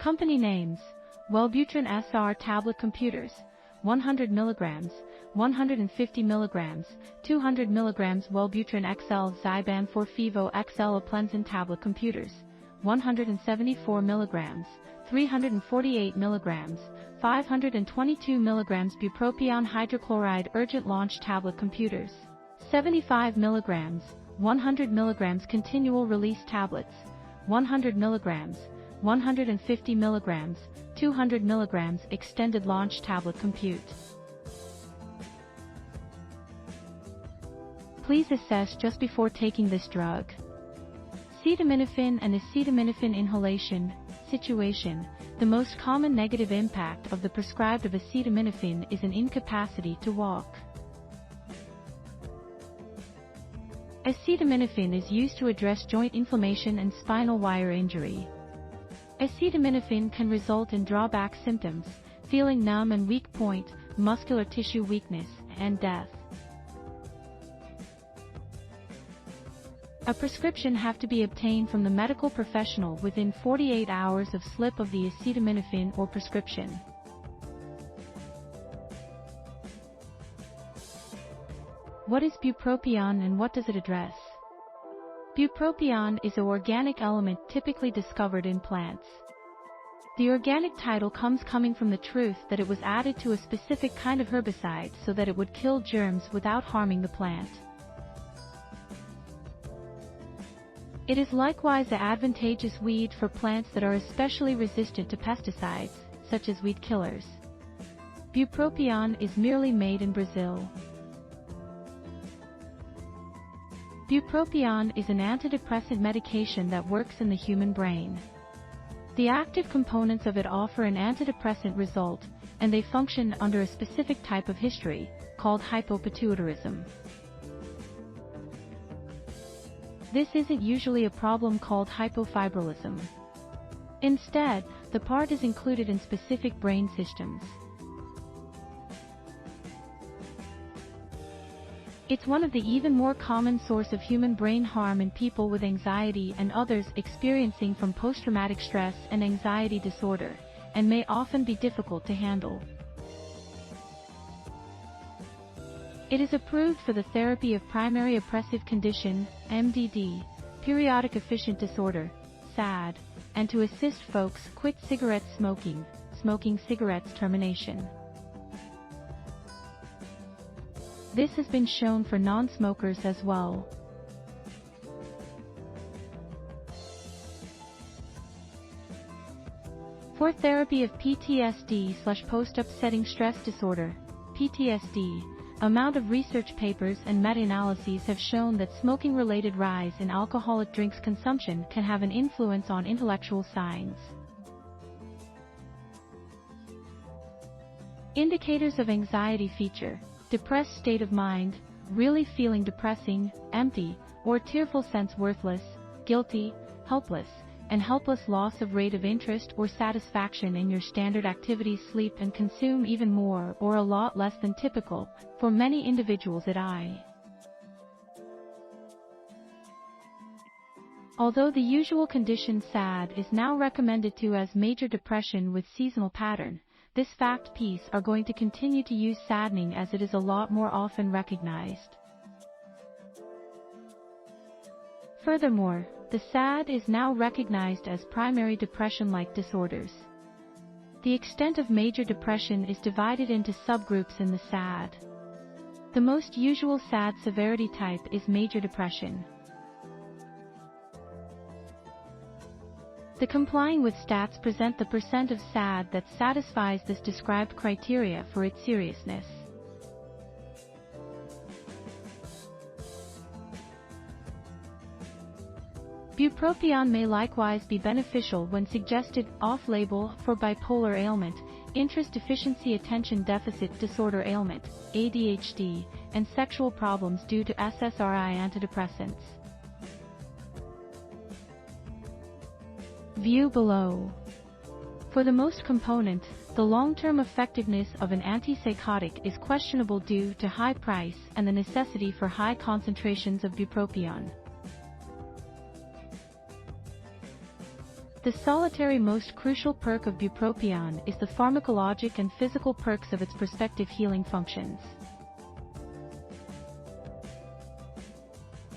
Company names: Wellbutrin SR tablet computers, 100 mg, 150 mg, 200 mg Wellbutrin XL Zyban 4 Fivo XL Aplenzen tablet computers, 174 mg, 348 mg, 522 mg Bupropion hydrochloride urgent launch tablet computers, 75 mg, 100 mg continual release tablets, 100 mg, 150 mg, 200 mg extended launch tablet compute. Please assess just before taking this drug. Acetaminophen and acetaminophen inhalation. Situation: the most common negative impact of the prescribed of acetaminophen is an incapacity to walk. Acetaminophen is used to address joint inflammation and spinal wire injury. Acetaminophen can result in drawback symptoms, feeling numb and weak point, muscular tissue weakness, and death. A prescription have to be obtained from the medical professional within 48 hours of slip of the acetaminophen or prescription. What is bupropion and what does it address? Bupropion is an organic element typically discovered in plants. The organic title comes from the truth that it was added to a specific kind of herbicide so that it would kill germs without harming the plant. It is likewise an advantageous weed for plants that are especially resistant to pesticides, such as weed killers. Bupropion is merely made in Brazil. Bupropion is an antidepressant medication that works in the human brain. The active components of it offer an antidepressant result, and they function under a specific type of history, called hypopituitarism. This isn't usually a problem called hypofibrilism. Instead, the part is included in specific brain systems. It's one of the even more common source of human brain harm in people with anxiety and others experiencing from post-traumatic stress and anxiety disorder, and may often be difficult to handle. It is approved for the therapy of primary oppressive condition, MDD, periodic efficient disorder, SAD, and to assist folks quit cigarette smoking, smoking cigarettes termination. This has been shown for non-smokers as well. For therapy of PTSD/post-upsetting stress disorder, PTSD, amount of research papers and meta-analyses have shown that smoking-related rise in alcoholic drinks consumption can have an influence on intellectual signs. Indicators of anxiety feature: depressed state of mind, really feeling depressing, empty, or tearful sense worthless, guilty, helpless, and helpless loss of rate of interest or satisfaction in your standard activities, sleep and consume even more or a lot less than typical, for many individuals at I. Although the usual condition SAD is now recommended to as major depression with seasonal pattern, this fact piece are going to continue to use saddening as it is a lot more often recognized. Furthermore, the SAD is now recognized as primary depression-like disorders. The extent of major depression is divided into subgroups in the SAD. The most usual SAD severity type is major depression. The complying with stats present the percent of SAD that satisfies this described criteria for its seriousness. Bupropion may likewise be beneficial when suggested off-label for bipolar ailment, interest deficiency attention deficit disorder ailment, ADHD, and sexual problems due to SSRI antidepressants. View below. For the most component, the long-term effectiveness of an antipsychotic is questionable due to high price and the necessity for high concentrations of bupropion. The solitary most crucial perk of bupropion is the pharmacologic and physical perks of its prospective healing functions.